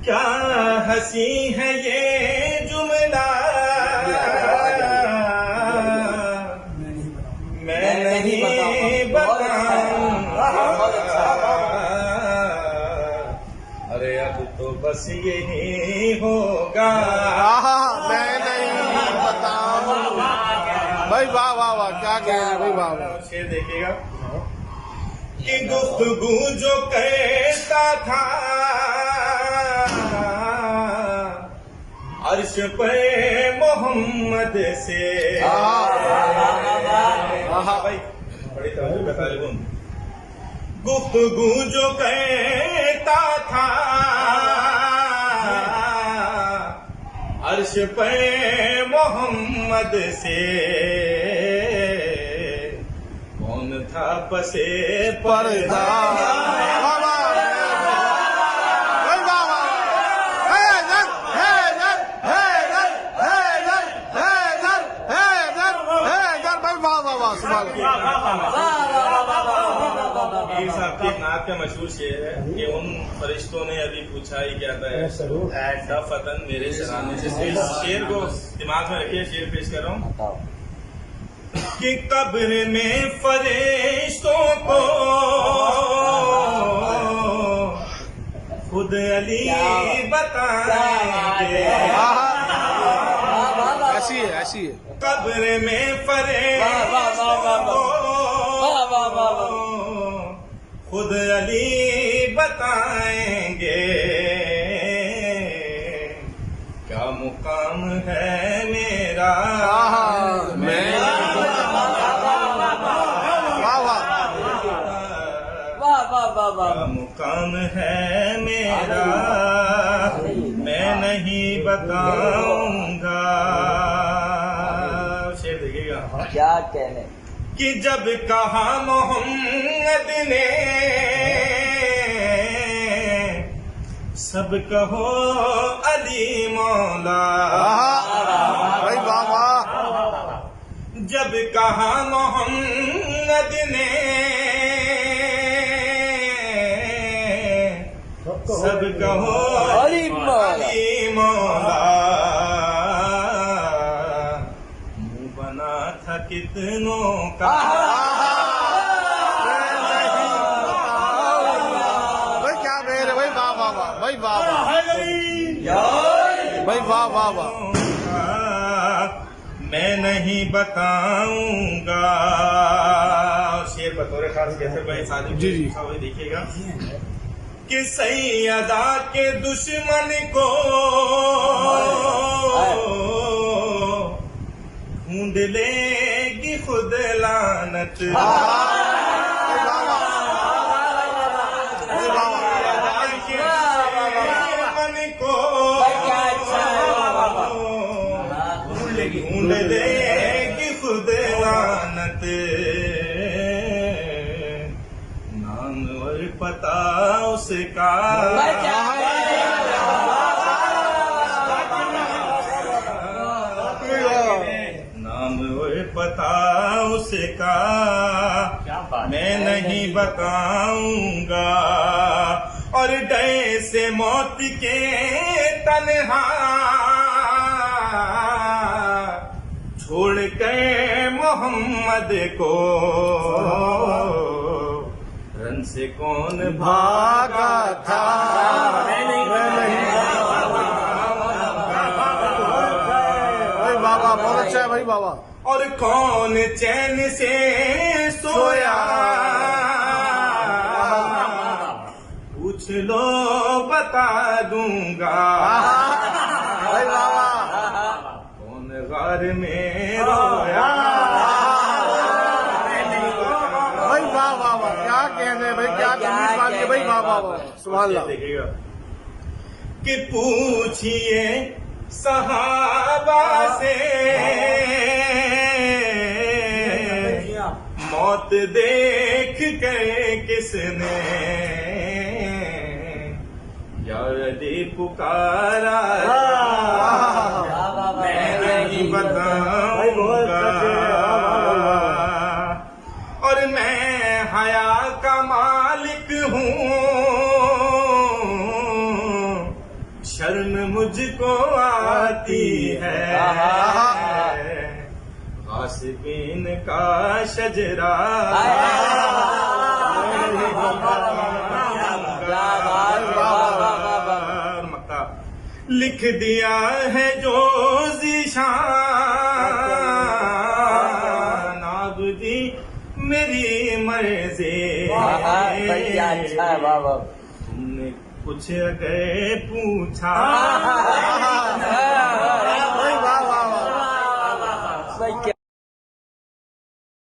क्या हंसी है ये जुमला, मैं नहीं बताऊंगा। अरे अब तो बस यही होगा, मैं नहीं बताऊंगा। भाई वाह वाह वाह, क्या कह रहे भाई, वाह वाह। शेर देखिएगा कि गुफ्तगू जो कहता था अर्श पे मोहम्मद से। भाई बड़ी तवज्जो का तालिब हूं। गुफ्तगू जो कहता था अर्श पे मोहम्मद से, कौन था पसे पर्दा। पीर साहब की नात का मशहूर शेर है कि उन फरिश्तों ने अभी पूछा ही क्या था फतन मेरे शराने से। शेर को दिमाग में रखिए, शेर पेश कर रहा हूँ कि कब्र में फरिश्तों को खुद अली बताएंगे। ऐसी है, ऐसी है। कब्र में फरिश्तों को खुद अली बताएंगे, क्या मुकाम है मेरा। क्या मुकाम है मेरा, मैं नहीं बताऊंगा। शेर देखिएगा क्या कहने कि जब कहा मोहम्मद ने सब कहो अली मौला। भाई वाह वाह। जब कहा मोहम्मद ने सब कहो अली मौला, मुंह बना था कितनों का। भाई क्या मेरे भाई, वाह वाह वाह भाई, वाह वाह भाई, वाह वाह वाह। मैं नहीं बताऊंगा। शेर बतौर खास कैसे भाई साजिब जी जी देखिएगा कि सैयदा के दुश्मन को ढूंढ लेगी खुद लानत। ढूंढ लेगी खुद लानत, नाम और पता उसका। नाम और पता उसका मैं नहीं बताऊंगा। और डर से मौत के तन्हा छोड़ के मोहम्मद को रन से कौन भागा था। भाई बाबा बहुत अच्छा है भाई बाबा। और कौन चैन से सोया पूछ लो बता दूंगा। भाई बाबा कौन घर में रोया। भाई वाह वाह वाह, क्या कहने भाई, क्या तमीज वाली है भाई, वाह वाह वाह, सुभान अल्लाह। देखिएगा कि पूछिए सहाबा से मौत देख के किसने यादी पुकारा। मैं नहीं बताऊंगा। और मैं हया का मालिक हूँ, शर्म मुझको आती है गासिबीन का शजरा मक्का लिख दिया है जो ज़ीशान आबदी मेरी मर्ज़ी अच्छा है बाबा तुमने कुछ अगर पूछा